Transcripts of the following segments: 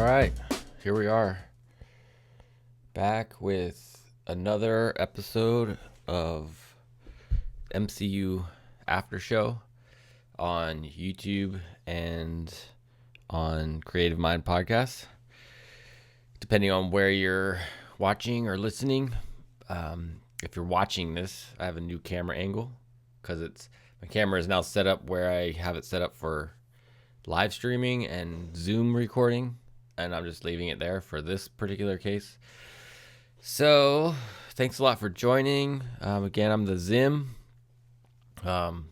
All right, here we are, back with another episode of MCU Aftershow on YouTube and on Creative Mind Podcast, depending on where you're watching or listening. If you're watching this, I have a new camera angle because my camera is now set up where I have it set up for live streaming and Zoom recording, and I'm just leaving it there for this particular case. So thanks a lot for joining. Again, I'm the Zim. So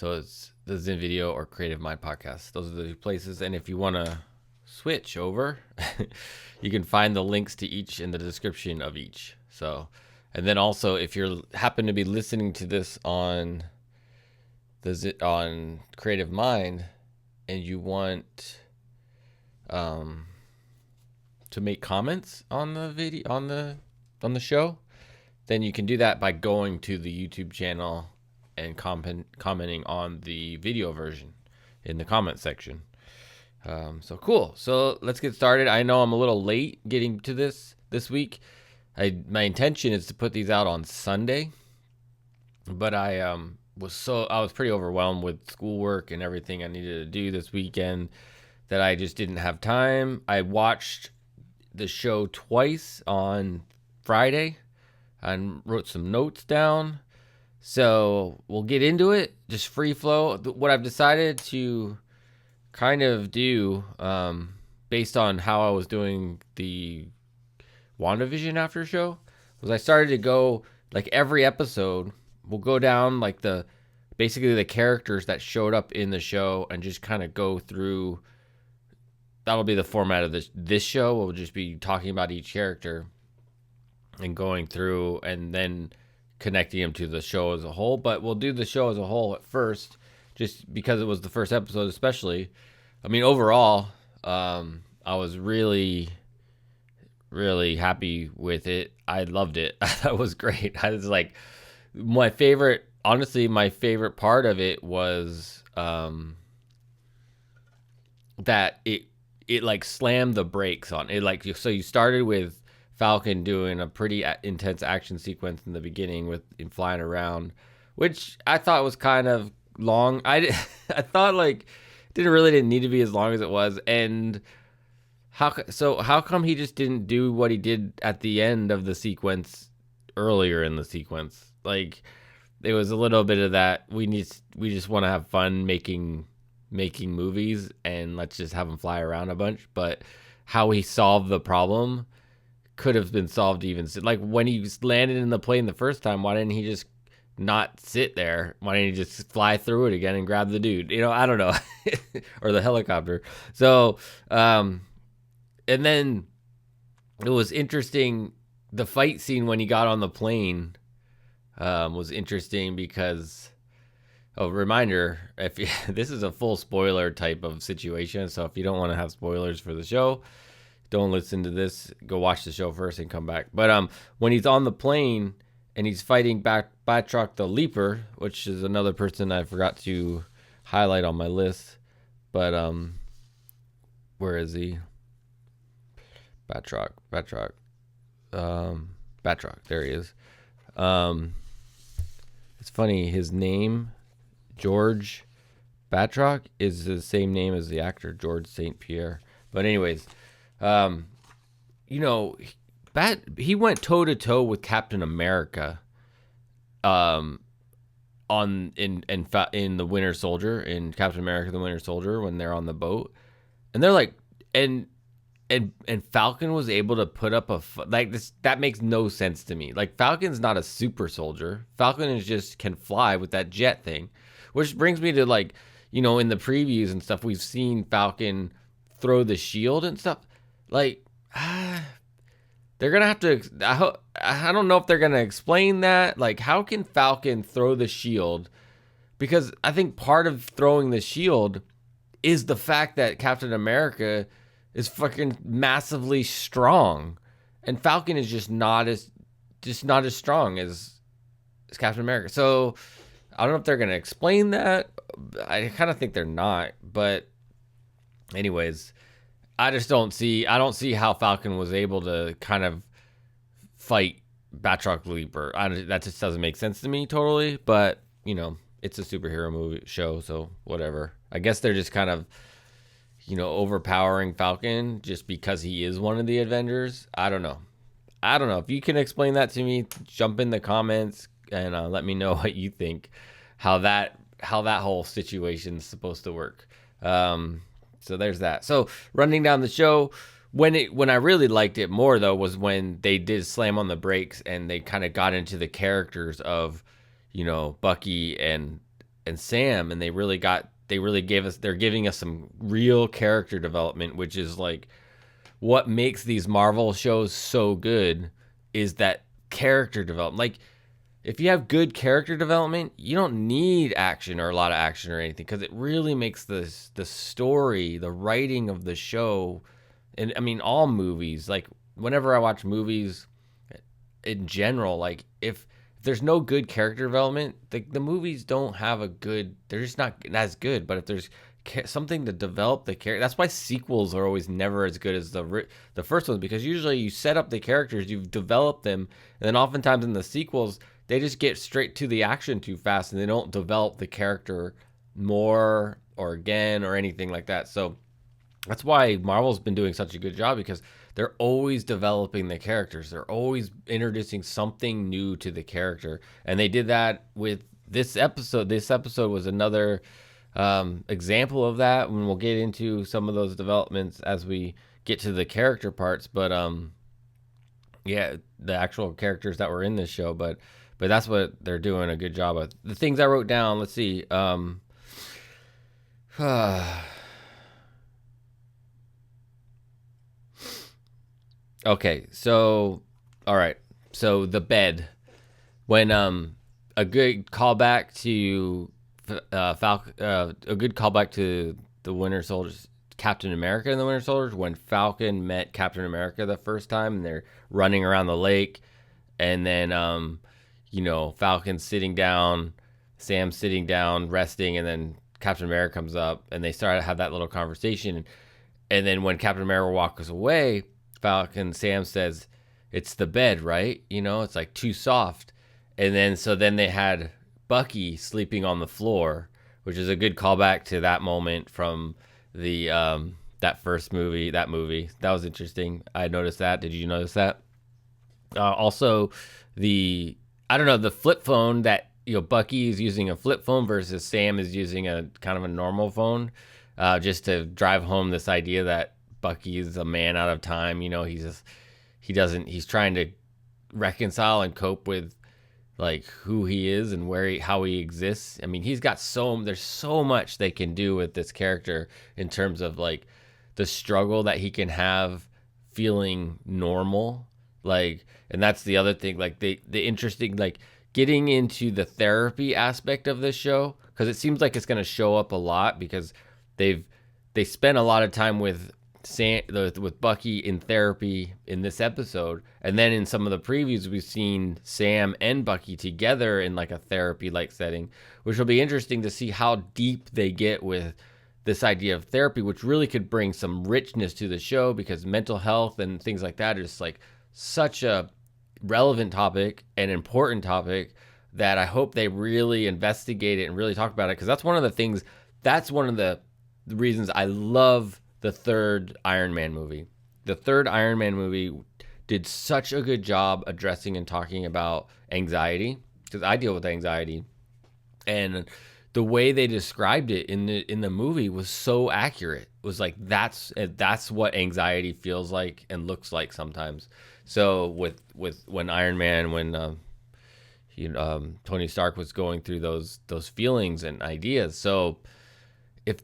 it's the Zim Video or Creative Mind Podcast. Those are the two places. And if you want to switch over, you can find the links to each in the description of each. So, and then also if you happen to be listening to this on Creative Mind and you want to make comments on the video on the show, then you can do that by going to the YouTube channel and commenting on the video version in the comment section. So cool. So let's get started. I know I'm a little late getting to this week. My intention is to put these out on Sunday, but I was pretty overwhelmed with schoolwork and everything I needed to do this weekend that I just didn't have time. I watched the show twice on Friday and wrote some notes down. So we'll get into it, just free flow. What I've decided to kind of do, based on how I was doing the WandaVision after show, was I started to go, like, every episode, we'll go down, like, basically the characters that showed up in the show and just kind of go through. That'll be the format of this show. We'll just be talking about each character and going through and then connecting them to the show as a whole. But we'll do the show as a whole at first, just because it was the first episode especially. I mean, overall, I was really, really happy with it. I loved it. That was great. I was like, my favorite part of it was that it like slammed the brakes on it. Like, so you started with Falcon doing a pretty intense action sequence in the beginning with him flying around, which I thought was kind of long. I thought, like, didn't need to be as long as it was. And how come he just didn't do what he did at the end of the sequence earlier in the sequence? Like, it was a little bit of that. We just want to have fun making movies, and let's just have him fly around a bunch. But how he solved the problem could have been solved even, like, when he landed in the plane the first time, why didn't he just not sit there? Why didn't he just fly through it again and grab the dude? I don't know. Or the helicopter. So and then it was interesting, the fight scene when he got on the plane was interesting because, reminder, this is a full spoiler type of situation, so if you don't want to have spoilers for the show, don't listen to this. Go watch the show first and come back. But when he's on the plane and he's fighting Batroc the Leaper, which is another person I forgot to highlight on my list. But where is he? Batroc. There he is. It's funny, his name, George Batroc, is the same name as the actor George St. Pierre. But anyways, he went toe to toe with Captain America, in the Winter Soldier, in Captain America the Winter Soldier, when they're on the boat, and they're like, and Falcon was able to put up this. That makes no sense to me. Like, Falcon's not a super soldier. Falcon is just can fly with that jet thing, which brings me to, like, in the previews and stuff, we've seen Falcon throw the shield and stuff. Like, they're gonna have to. I don't know if they're gonna explain that. Like, how can Falcon throw the shield? Because I think part of throwing the shield is the fact that Captain America is fucking massively strong, and Falcon is just not as strong as Captain America. So I don't know if they're gonna explain that. I kind of think they're not, but anyways, I just don't see how Falcon was able to kind of fight Batroc Leaper. That just doesn't make sense to me totally. But it's a superhero movie show, so whatever. I guess they're just kind of overpowering Falcon just because he is one of the Avengers. I don't know. If you can explain that to me, jump in the comments and let me know what you think, how that whole situation is supposed to work. So there's that. So running down the show, when I really liked it more though was when they did slam on the brakes and they kind of got into the characters of Bucky and Sam, and they're giving us some real character development, which is like what makes these Marvel shows so good is that character development. Like if you have good character development, you don't need action or a lot of action or anything, because it really makes the story, the writing of the show, and I mean all movies. Like whenever I watch movies in general, like if there's no good character development, the movies don't have they're just not as good. But if there's something to develop the character, that's why sequels are always never as good as the first ones, because usually you set up the characters, you've developed them, and then oftentimes in the sequels they just get straight to the action too fast and they don't develop the character more or again or anything like that. So that's why Marvel's been doing such a good job, because they're always developing the characters. They're always introducing something new to the character. And they did that with this episode. This episode was another example of that, and we'll get into some of those developments as we get to the character parts. But yeah, the actual characters that were in this show. But that's what they're doing a good job of. The things I wrote down, let's see. Okay, so all right, so the bed, when a good callback to Falcon, a good callback to the Winter Soldiers, Captain America and the Winter Soldiers, when Falcon met Captain America the first time and they're running around the lake, and then Falcon's sitting down, Sam's sitting down resting, and then Captain America comes up and they start to have that little conversation, and then when Captain America walks away, Sam says, "It's the bed, right? It's like too soft." And then they had Bucky sleeping on the floor, which is a good callback to that moment from the that first movie. That was interesting. I noticed that. Did you notice that? Also, the flip phone that Bucky is using a flip phone versus Sam is using a kind of a normal phone, just to drive home this idea that Bucky is a man out of time. He's trying to reconcile and cope with like who he is and how he exists. I mean, there's so much they can do with this character in terms of like the struggle that he can have feeling normal. Like, and that's the other thing, like the interesting, like getting into the therapy aspect of this show, because it seems like it's going to show up a lot, because they spent a lot of time with Bucky in therapy in this episode, and then in some of the previews we've seen Sam and Bucky together in like a therapy like setting, which will be interesting to see how deep they get with this idea of therapy, which really could bring some richness to the show, because mental health and things like that is like such a relevant topic and important topic that I hope they really investigate it and really talk about it, because that's one of the reasons I love the third Iron Man movie. The third Iron Man movie did such a good job addressing and talking about anxiety, because I deal with anxiety, and the way they described it in the movie was so accurate. It was like that's what anxiety feels like and looks like sometimes. So with when Iron Man, when Tony Stark was going through those feelings and ideas, so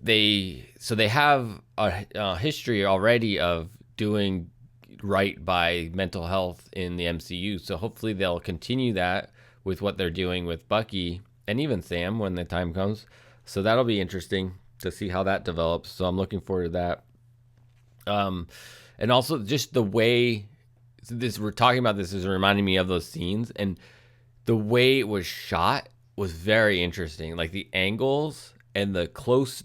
they have a history already of doing right by mental health in the MCU. So hopefully they'll continue that with what they're doing with Bucky and even Sam when the time comes. So that'll be interesting to see how that develops. So I'm looking forward to that. And also just the way we're talking about this is reminding me of those scenes, and the way it was shot was very interesting. Like the angles and the close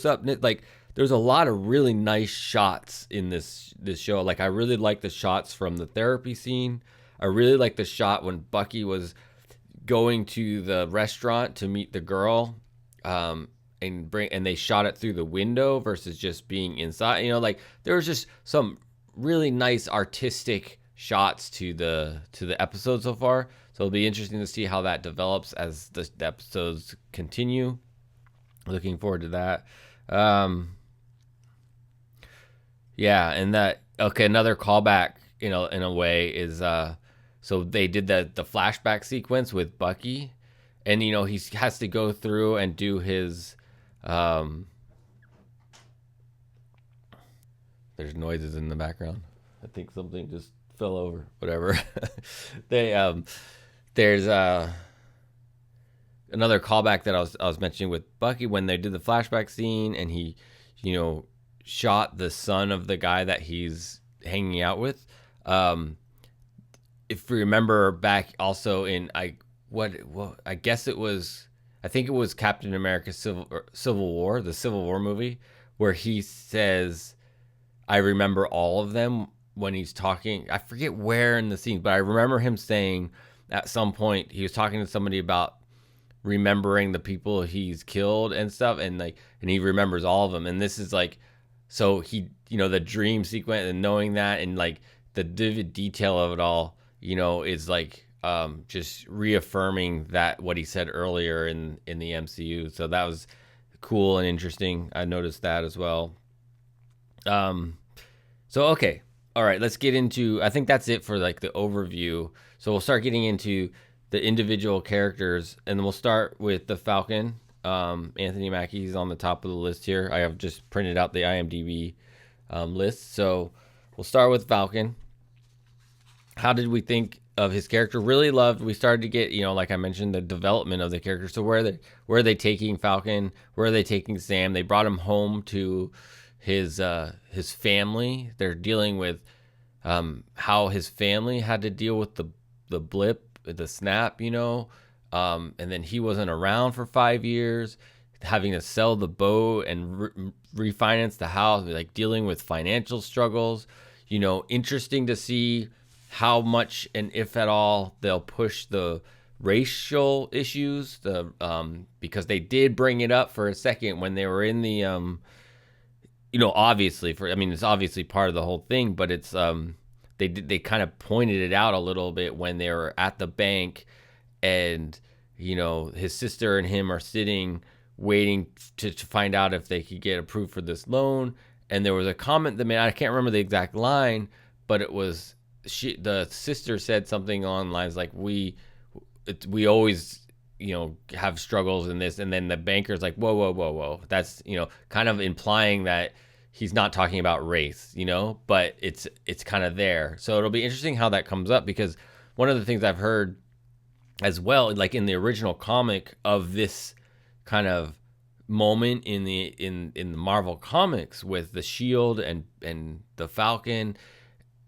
up, like there's a lot of really nice shots in this show. Like I really like the shots from the therapy scene. I really like the shot when Bucky was going to the restaurant to meet the girl, and they shot it through the window versus just being inside. Like there was just some really nice artistic shots to the episode so far. So it'll be interesting to see how that develops as the episodes continue. Looking forward to that. Yeah, and another callback, in a way is so they did the flashback sequence with Bucky, and he has to go through and do his there's noises in the background. I think something just fell over. Whatever. There's another callback that I was mentioning with Bucky when they did the flashback scene, and he, shot the son of the guy that he's hanging out with. If we remember back also in I think it was Captain America Civil War, the Civil War movie, where he says, "I remember all of them," when he's talking. I forget where in the scene, but I remember him saying at some point he was talking to somebody about remembering the people he's killed and stuff, and he remembers all of them. And this is like, so he, the dream sequence and knowing that, and like the vivid detail of it all, is like just reaffirming that what he said earlier in the MCU. So that was cool and interesting. I noticed that as well. So okay, all right, let's get into, I think that's it for like the overview. So we'll start getting into the individual characters, and then we'll start with the Falcon. Anthony Mackie's on the top of the list here. I have just printed out the IMDb list. So we'll start with Falcon. How did we think of his character? Really loved. We started to get, like I mentioned, the development of the character. So where are they taking Falcon? Where are they taking Sam? They brought him home to his family. They're dealing with how his family had to deal with the blip, the snap, and then he wasn't around for 5 years, having to sell the boat and refinance the house, like dealing with financial struggles. Interesting to see how much, and if at all, they'll push the racial issues, because they did bring it up for a second when they were in the obviously it's obviously part of the whole thing, but it's they kind of pointed it out a little bit when they were at the bank, and his sister and him are sitting waiting to find out if they could get approved for this loan. And there was a comment that made, I can't remember the exact line, but it was the sister said something along the lines like, we always have struggles in this, and then the banker's like, whoa, that's kind of implying that he's not talking about race, but it's kind of there. So it'll be interesting how that comes up, because one of the things I've heard as well, like in the original comic of this kind of moment in the Marvel comics with the Shield and the Falcon,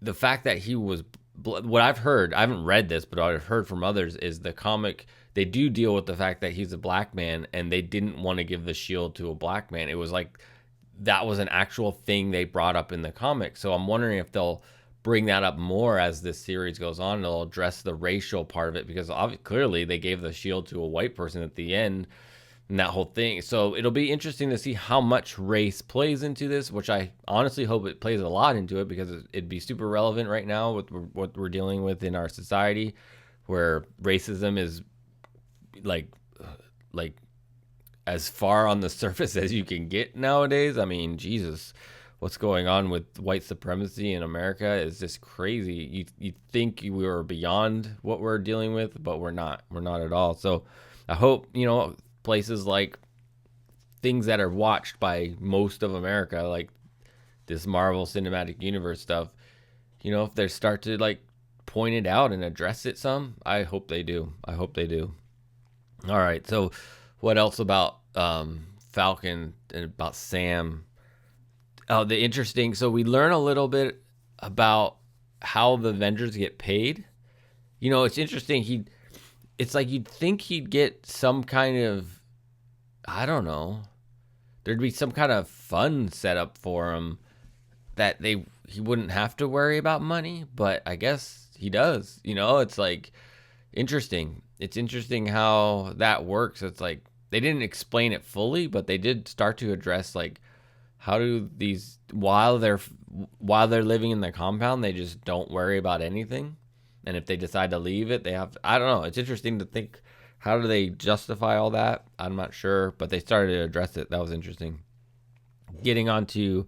the fact that he was, what I've heard, I haven't read this, but what I've heard from others is the comic, they do deal with the fact that he's a black man, and they didn't want to give the shield to a black man. It was like, that was an actual thing they brought up in the comic. So I'm wondering if they'll bring that up more as this series goes on. They'll address the racial part of it, because clearly they gave the shield to a white person at the end and that whole thing. So it'll be interesting to see how much race plays into this, which I honestly hope it plays a lot into it, because it'd be super relevant right now with what we're dealing with in our society, where racism is like as far on the surface as you can get nowadays. I mean, Jesus, what's going on with white supremacy in America is just crazy. You think we were beyond what we're dealing with, but we're not. We're not at all. So I hope, places like things that are watched by most of America, like this Marvel Cinematic Universe stuff, if they start to like point it out and address it some, I hope they do. All right. So what else about Falcon and about Sam? Oh, so we learn a little bit about how the Avengers get paid. It's interesting. It's like you'd think he'd get some kind of, I don't know, there'd be some kind of fun setup for him that he wouldn't have to worry about money, but I guess he does. It's like interesting. It's interesting how that works. It's like they didn't explain it fully, but they did start to address like how do these while they're living in the compound, they just don't worry about anything. And if they decide to leave it, they have I don't know. It's interesting to think how do they justify all that? I'm not sure, but they started to address it. That was interesting. Getting on to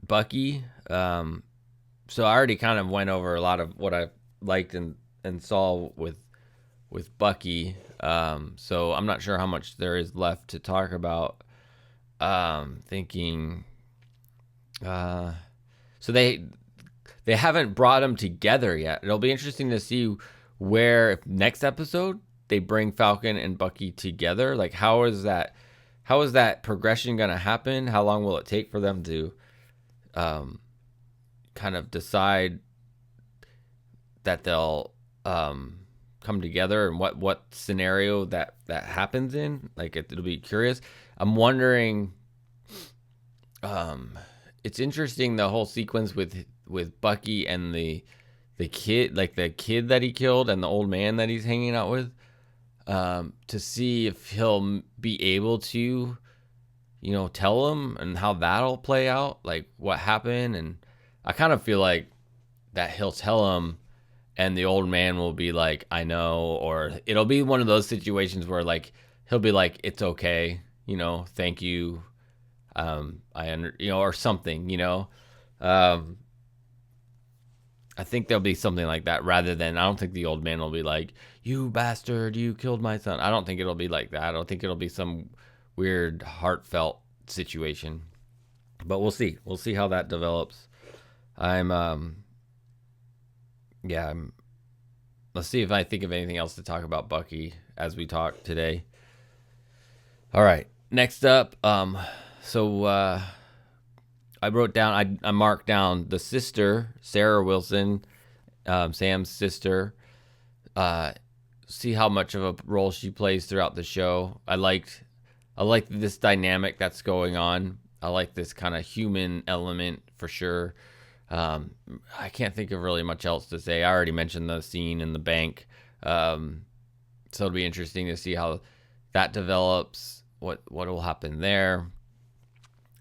Bucky. So I already kind of went over a lot of what I liked and saw with Bucky. So I'm not sure how much there is left to talk about. Thinking. So they haven't brought them together yet. It'll be interesting to see where if next episode they bring Falcon and Bucky together. Like how is that progression going to happen? How long will it take for them to kind of decide that they'll come together, and what scenario that happens in? Like it'll be curious. I'm wondering. It's interesting the whole sequence with Bucky and the kid, like the kid that he killed and the old man that he's hanging out with, to see if he'll be able to, tell him and how that'll play out, like what happened. And I kind of feel like that he'll tell him and the old man will be like, I know, or it'll be one of those situations where like, he'll be like, it's okay, thank you. Or something, I think there'll be something like that rather than, I don't think the old man will be like, you bastard, you killed my son. I don't think it'll be like that. I don't think it'll be some weird heartfelt situation, but we'll see. We'll see how that develops. Let's see if I think of anything else to talk about Bucky as we talk today. All right. Next up, So I wrote down, I marked down the sister, Sarah Wilson, Sam's sister. See how much of a role she plays throughout the show. I liked this dynamic that's going on. I like this kind of human element for sure. I can't think of really much else to say. I already mentioned the scene in the bank. So it'll be interesting to see how that develops, what will happen there.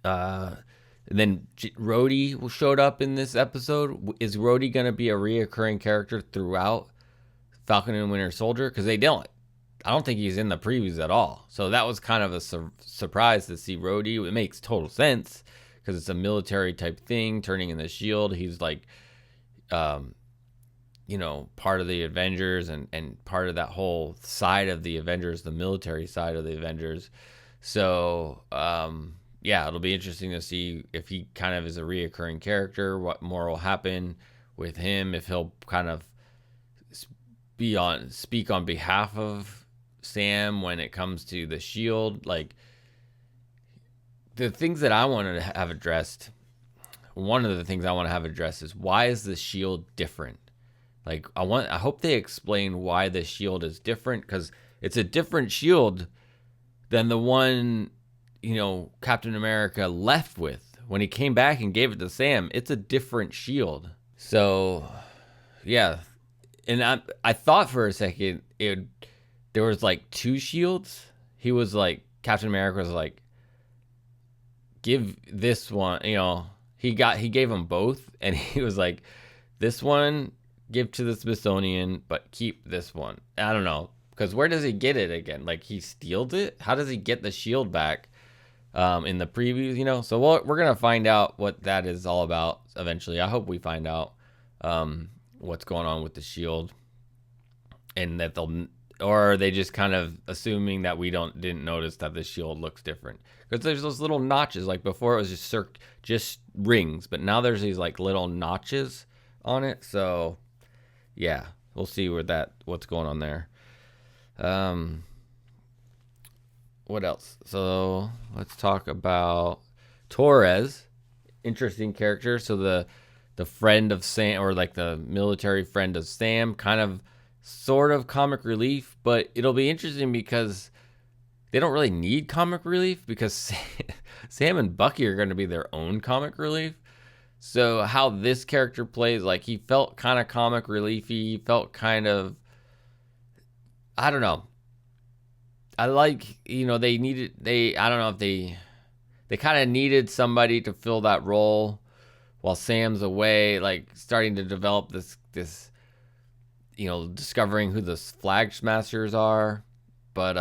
And then Rhodey showed up in this episode. Is Rhodey going to be a reoccurring character throughout Falcon and Winter Soldier? Because they don't. I don't think he's in the previews at all. So that was kind of a surprise to see Rhodey. It makes total sense because it's a military type thing, turning in the shield. He's like, part of the Avengers and part of that whole side of the Avengers, the military side of the Avengers. So, it'll be interesting to see if he kind of is a reoccurring character, what more will happen with him, if he'll kind of speak on behalf of Sam when it comes to the shield. Like the things that I wanted to have addressed, one of the things I want to have addressed is why is the shield different? Like I hope they explain why the shield is different, because it's a different shield than the one Captain America left with when he came back and gave it to Sam. It's a different shield. So, yeah. And I thought for a second there was like two shields. He was like, Captain America was like, give this one, he gave them both, and he was like, this one give to the Smithsonian, but keep this one. I don't know, because where does he get it again? Like he steals it? How does he get the shield back? In the previews, so we're gonna find out what that is all about eventually. I hope we find out what's going on with the shield, and that or are they just kind of assuming that we didn't notice that the shield looks different? Because there's those little notches. Like before, it was just rings, but now there's these like little notches on it. So yeah, we'll see what's going on there. What else? So let's talk about Torres. Interesting character. So the friend of Sam, or like the military friend of Sam, kind of sort of comic relief, but it'll be interesting because they don't really need comic relief because Sam and Bucky are going to be their own comic relief. So how this character plays, like he felt kind of comic reliefy, he felt kind of, I don't know. I like, you know, I don't know if they kind of needed somebody to fill that role while Sam's away, like starting to develop this, you know, discovering who the Flag Smashers are. But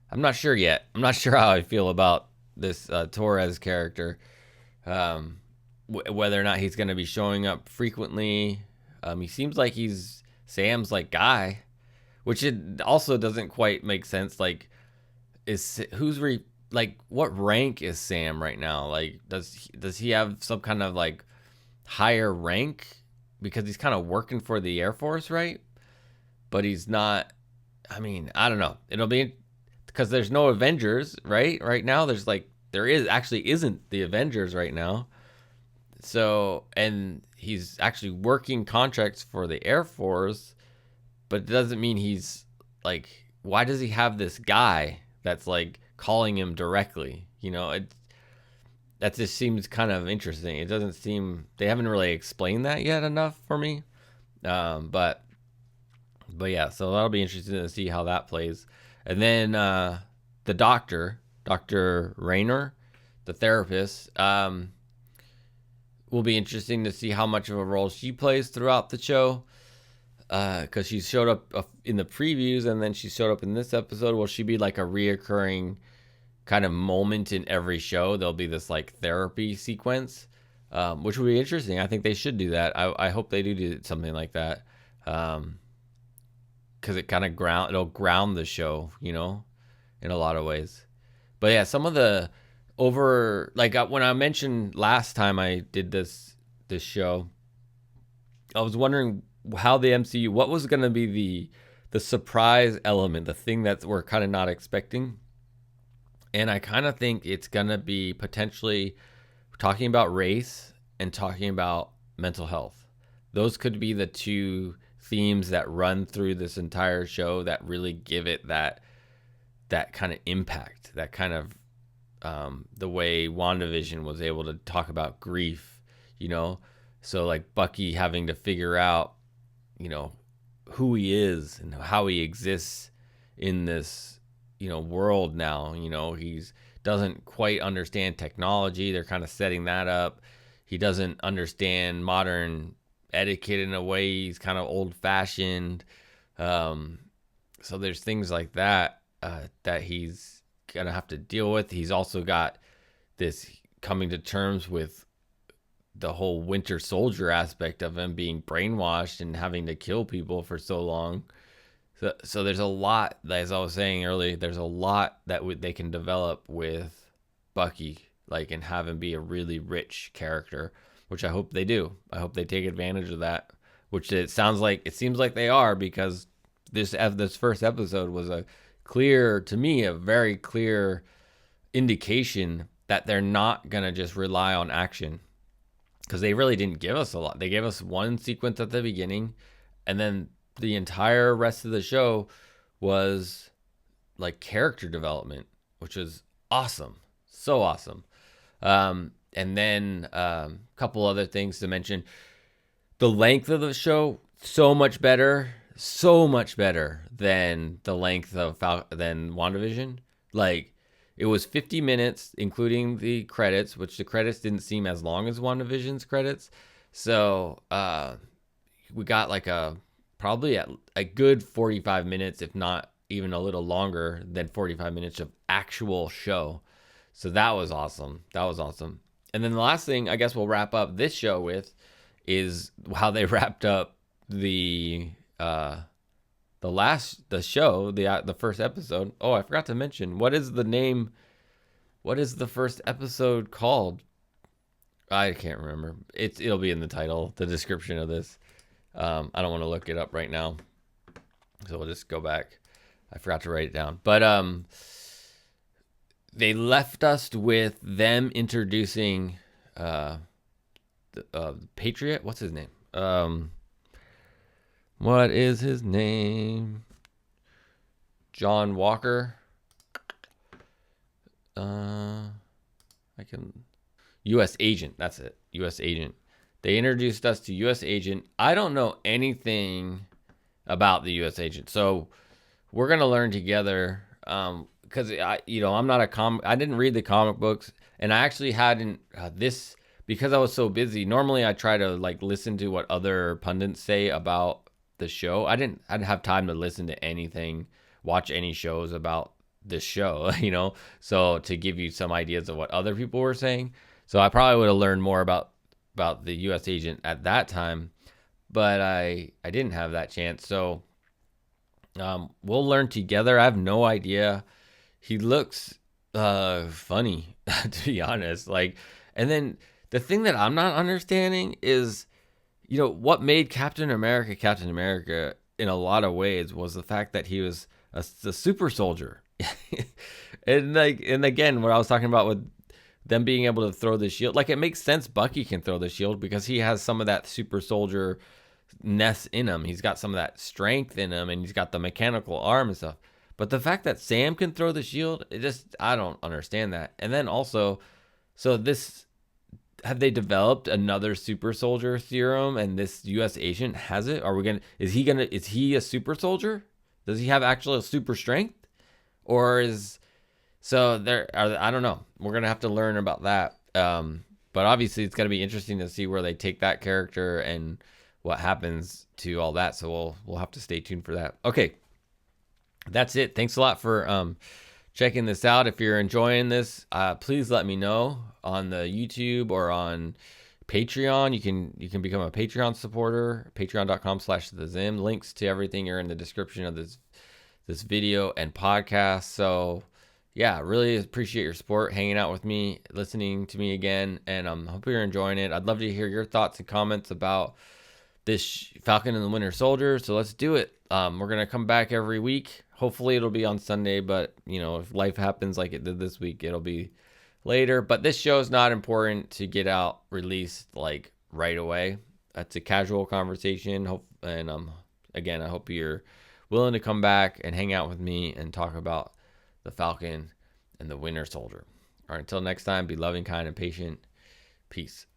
I'm not sure yet. I'm not sure how I feel about this Torres character. Whether or not he's going to be showing up frequently. He seems like he's Sam's like guy, which it also doesn't quite make sense. Like, what rank is Sam right now? Like, does he have some kind of like higher rank because he's kind of working for the Air Force, right? But he's not. I mean, I don't know. It'll be because there's no Avengers, right? Right now, isn't the Avengers right now. So, and he's actually working contracts for the Air Force, but it doesn't mean he's like, why does he have this guy that's like calling him directly? You know, that just seems kind of interesting. It doesn't seem, they haven't really explained that yet enough for me. But yeah, so that'll be interesting to see how that plays. And then the Dr. Rayner, the therapist, will be interesting to see how much of a role she plays throughout the show. Because she showed up in the previews and then she showed up in this episode. Will she be like a reoccurring kind of moment in every show? There'll be this like therapy sequence, which will be interesting. I think they should do that. I hope they do something like that. Because it kind of it'll ground the show, you know, in a lot of ways. But yeah, some of the when I mentioned last time I did this show, I was wondering how the MCU, what was going to be the surprise element, the thing that we're kind of not expecting. And I kind of think it's going to be potentially talking about race and talking about mental health. Those could be the two themes that run through this entire show that really give it that kind of impact, that kind of the way WandaVision was able to talk about grief, you know? So like Bucky having to figure out, you know, who he is and how he exists in this, you know, world now. You know, doesn't quite understand technology. They're kind of setting that up. He doesn't understand modern etiquette in a way. He's kind of old fashioned. So there's things like that that he's gonna have to deal with. He's also got this coming to terms with the whole Winter Soldier aspect of him being brainwashed and having to kill people for so long. So there's a lot, as I was saying earlier, there's a lot that they can develop with Bucky, like, and have him be a really rich character, which I hope they do. I hope they take advantage of that, which it seems like they are, because this first episode was a very clear indication that they're not going to just rely on action, because they really didn't give us a lot. They gave us one sequence at the beginning, and then the entire rest of the show was like character development, which is awesome. So awesome. And then a couple other things to mention. The length of the show, so much better than the length of than WandaVision. Like, it was 50 minutes, including the credits, which the credits didn't seem as long as WandaVision's credits. So we got like probably a good 45 minutes, if not even a little longer than 45 minutes of actual show. So that was awesome. And then the last thing I guess we'll wrap up this show with is how they wrapped up the show, the first episode. Oh, I forgot to mention, what is the first episode called? I can't remember. It'll be in the title, the description of this. I don't want to look it up right now, so we'll just go back. I forgot to write it down. But they left us with them introducing the Patriot. What's his name? What is his name? John Walker. U.S. Agent. That's it. U.S. Agent. They introduced us to U.S. Agent. I don't know anything about the U.S. Agent, so we're gonna learn together. Because I'm not a comic. I didn't read the comic books, and I actually hadn't because I was so busy. Normally, I try to like listen to what other pundits say about the show. I didn't have time to listen to anything, watch any shows about this show. So to give you some ideas of what other people were saying. So I probably would have learned more about the U.S. Agent at that time, but I didn't have that chance. So we'll learn together. I have no idea. He looks funny, to be honest. And then the thing that I'm not understanding is, what made Captain America in a lot of ways was the fact that he was a super soldier. and again, what I was talking about with them being able to throw the shield, it makes sense Bucky can throw the shield because he has some of that super soldier ness in him. He's got some of that strength in him, and he's got the mechanical arm and stuff. But the fact that Sam can throw the shield, I don't understand that. And then also, have they developed another super soldier serum and this US agent has it? Is he a super soldier? Does he have actual super strength? I don't know. We're going to have to learn about that. But obviously it's going to be interesting to see where they take that character and what happens to all that. So we'll have to stay tuned for that. Okay. That's it. Thanks a lot for checking this out. If you're enjoying this, please let me know on the YouTube or on Patreon. You can become a Patreon supporter, patreon.com/thezim. Links to everything are in the description of this video and podcast. So yeah, really appreciate your support, hanging out with me, listening to me again, and hope you're enjoying it. I'd love to hear your thoughts and comments about this Falcon and the Winter Soldier. So let's do it. We're gonna come back every week. Hopefully it'll be on Sunday, but if life happens like it did this week, it'll be later. But this show is not important to get out released right away. That's a casual conversation. Again, I hope you're willing to come back and hang out with me and talk about the Falcon and the Winter Soldier. All right, until next time, be loving, kind, and patient. Peace.